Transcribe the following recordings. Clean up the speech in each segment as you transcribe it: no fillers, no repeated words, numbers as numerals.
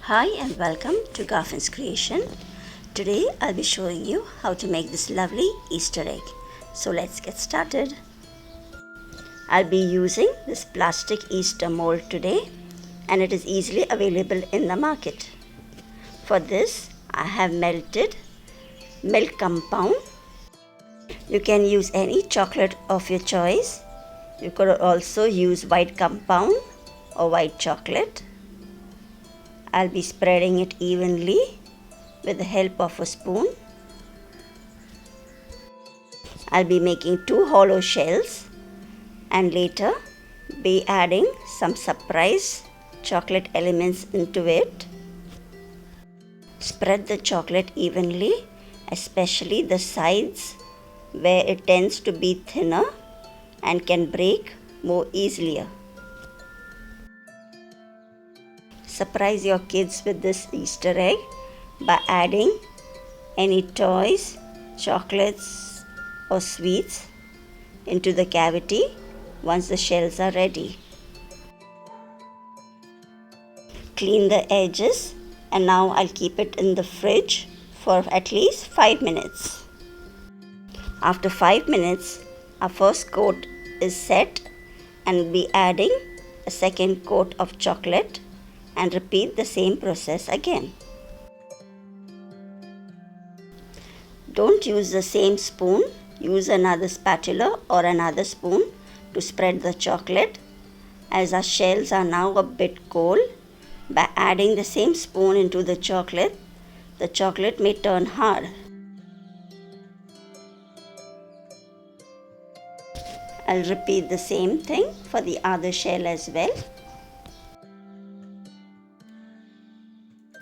Hi and welcome to Garfin's Creation. Today I'll be showing you how to make this lovely Easter egg. So let's get started. I'll be using this plastic Easter mold today and it is easily available in the market. For this I have melted milk compound. You can use any chocolate of your choice. You could also use white compound or white chocolate. I'll be spreading it evenly with the help of a spoon. I'll be making 2 hollow shells and later be adding some surprise chocolate elements into it. Spread the chocolate evenly, especially the sides where it tends to be thinner and can break more easily. Surprise your kids with this Easter egg by adding any toys, chocolates or sweets into the cavity once the shells are ready. Clean the edges and now I'll keep it in the fridge for at least 5 minutes. After 5 minutes, our first coat is set and we'll be adding a second coat of chocolate and repeat the same process again. Don't use the same spoon, use another spatula or another spoon to spread the chocolate. As our shells are now a bit cold, by adding the same spoon into the chocolate may turn hard. I'll repeat the same thing for the other shell as well.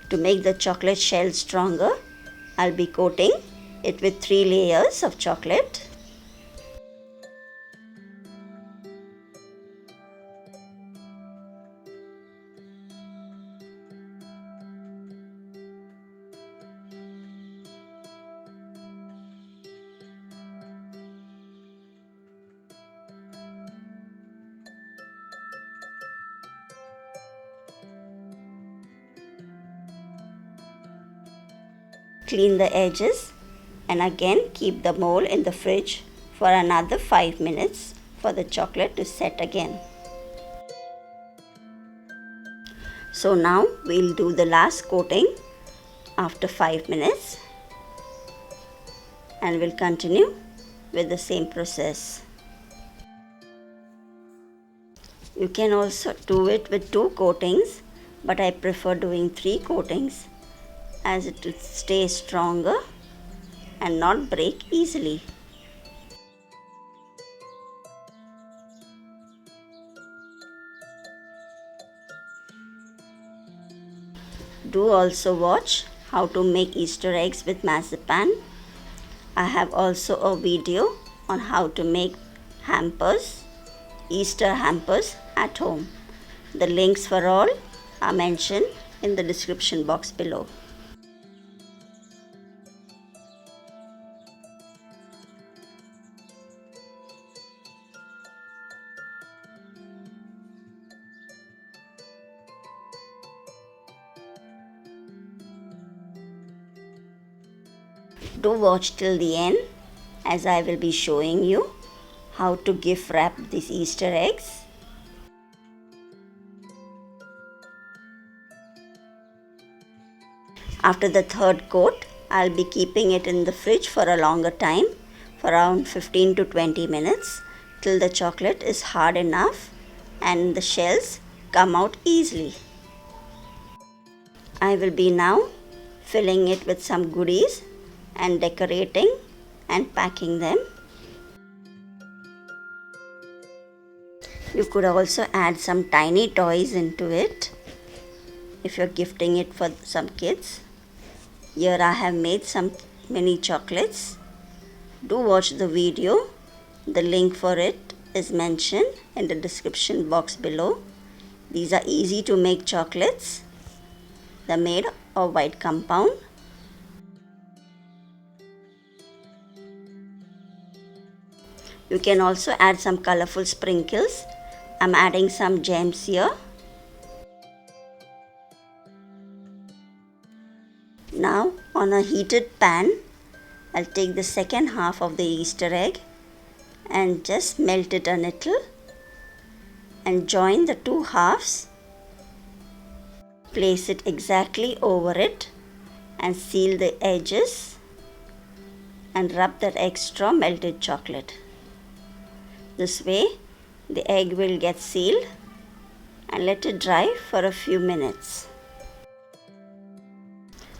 To make the chocolate shell stronger, I'll be coating it with 3 layers of chocolate. Clean the edges and again keep the mold in the fridge for another 5 minutes for the chocolate to set again. So now we'll do the last coating after 5 minutes and we'll continue with the same process. You can also do it with 2 coatings, but I prefer doing 3 coatings as it will stay stronger and not break easily. Do also watch how to make Easter eggs with Marzipan. I have also a video on how to make hampers, Easter hampers at home. The links for all are mentioned in the description box below. Do watch till the end as I will be showing you how to gift wrap these Easter eggs. After the 3rd coat, I'll be keeping it in the fridge for a longer time, for around 15 to 20 minutes, till the chocolate is hard enough and the shells come out easily. I will be now filling it with some goodies and decorating and packing them. You could also add some tiny toys into it if you're gifting it for some kids. Here I have made some mini chocolates. Do watch the video. The link for it is mentioned in the description box below. These are easy to make chocolates. They're made of white compound. You can also add some colorful sprinkles. I'm adding some gems here. On a heated pan, I'll take the second half of the Easter egg and just melt it a little and join the two halves. Place it exactly over it and seal the edges and rub that extra melted chocolate. This way the egg will get sealed, and let it dry for a few minutes.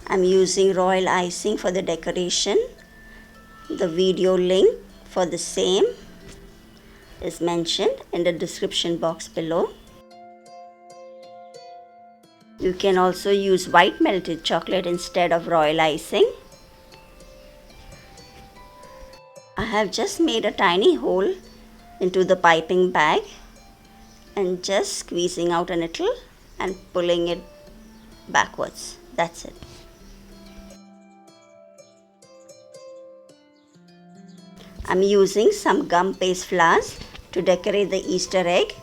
I'm using royal icing for the decoration. The video link for the same is mentioned in the description box below. You can also use white melted chocolate instead of royal icing. I have just made a tiny hole into the piping bag and just squeezing out a little and pulling it backwards. That's it. I'm using some gum paste flowers to decorate the Easter egg.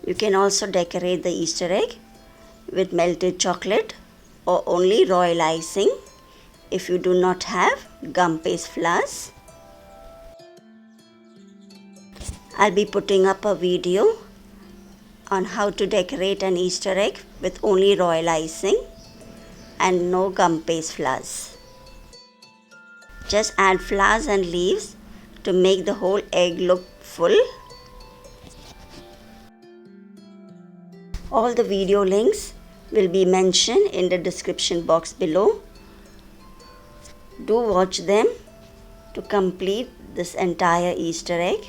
You can also decorate the Easter egg with melted chocolate or only royal icing if you do not have gum paste flowers. I'll be putting up a video on how to decorate an Easter egg with only royal icing and no gum paste flowers. Just add flowers and leaves to make the whole egg look full. All the video links will be mentioned in the description box below. Do watch them to complete this entire Easter egg.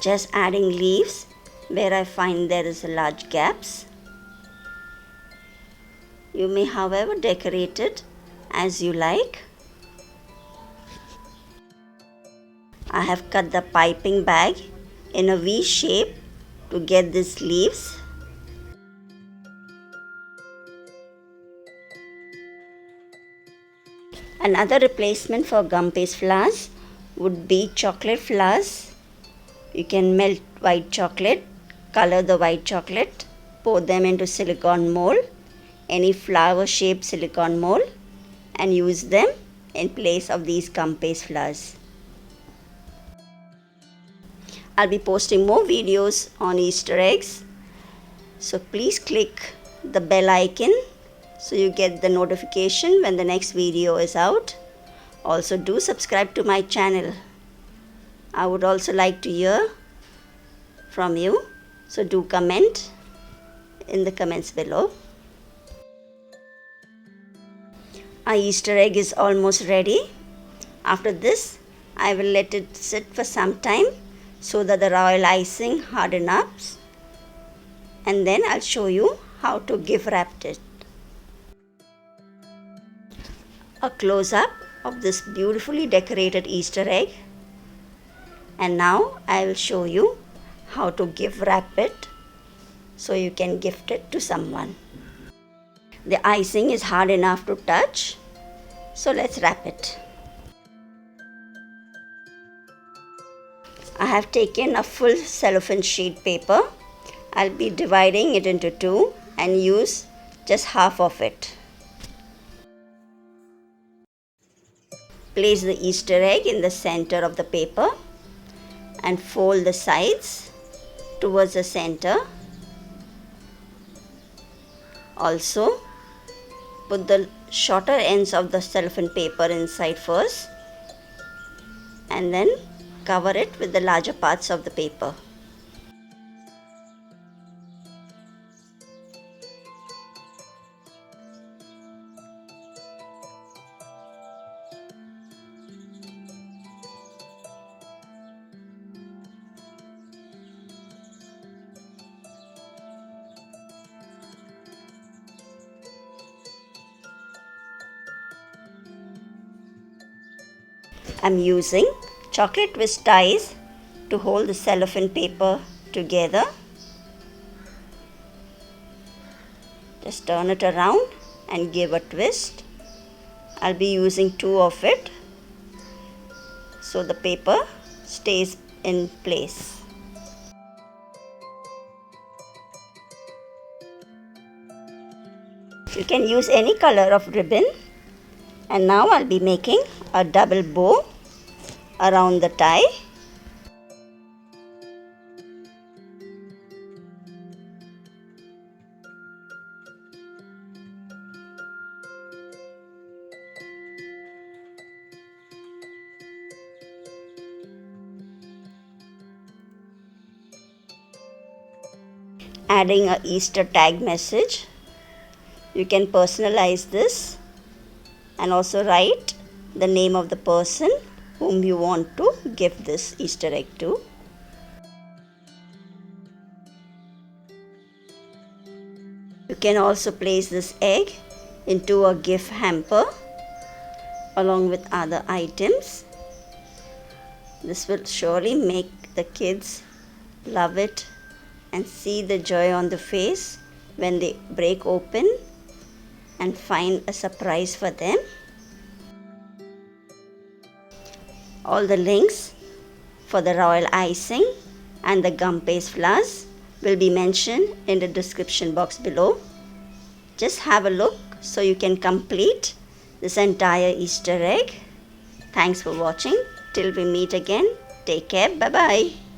Just adding leaves where I find there is large gaps. You may, however, decorate it as you like. I have cut the piping bag in a V shape to get these leaves. Another replacement for gum paste flowers would be chocolate flowers. You can melt white chocolate, color the white chocolate, pour them into silicone mold, any flower shaped silicone mold, and use them in place of these gum paste flowers. I'll be posting more videos on Easter eggs, so please click the bell icon so you get the notification when the next video is out. Also do subscribe to my channel. I would also like to hear from you, so do comment in the comments below. Our Easter egg is almost ready. After this, I will let it sit for some time so that the royal icing hardens up, and then I'll show you how to gift wrap it. A close-up of this beautifully decorated Easter egg, and now I will show you how to gift wrap it so you can gift it to someone. The icing is hard enough to touch, so let's wrap it. I have taken a full cellophane sheet paper. I'll be dividing it into two and use just half of it. Place the Easter egg in the center of the paper and fold the sides towards the center. Also, put the shorter ends of the cellophane paper inside first and then cover it with the larger parts of the paper. I'm using chocolate twist ties to hold the cellophane paper together. Just turn it around and give a twist. I'll be using two of it so the paper stays in place. You can use any color of ribbon. And now I'll be making a double bow around the tie. Adding a Easter tag message. You can personalize this and also write the name of the person whom you want to give this Easter egg to. You can also place this egg into a gift hamper along with other items. This will surely make the kids love it and see the joy on the face when they break open and find a surprise for them. All the links for the royal icing and the gum paste flowers will be mentioned in the description box below. Just have a look so you can complete this entire Easter egg. Thanks for watching. Till we meet again, take care. Bye bye.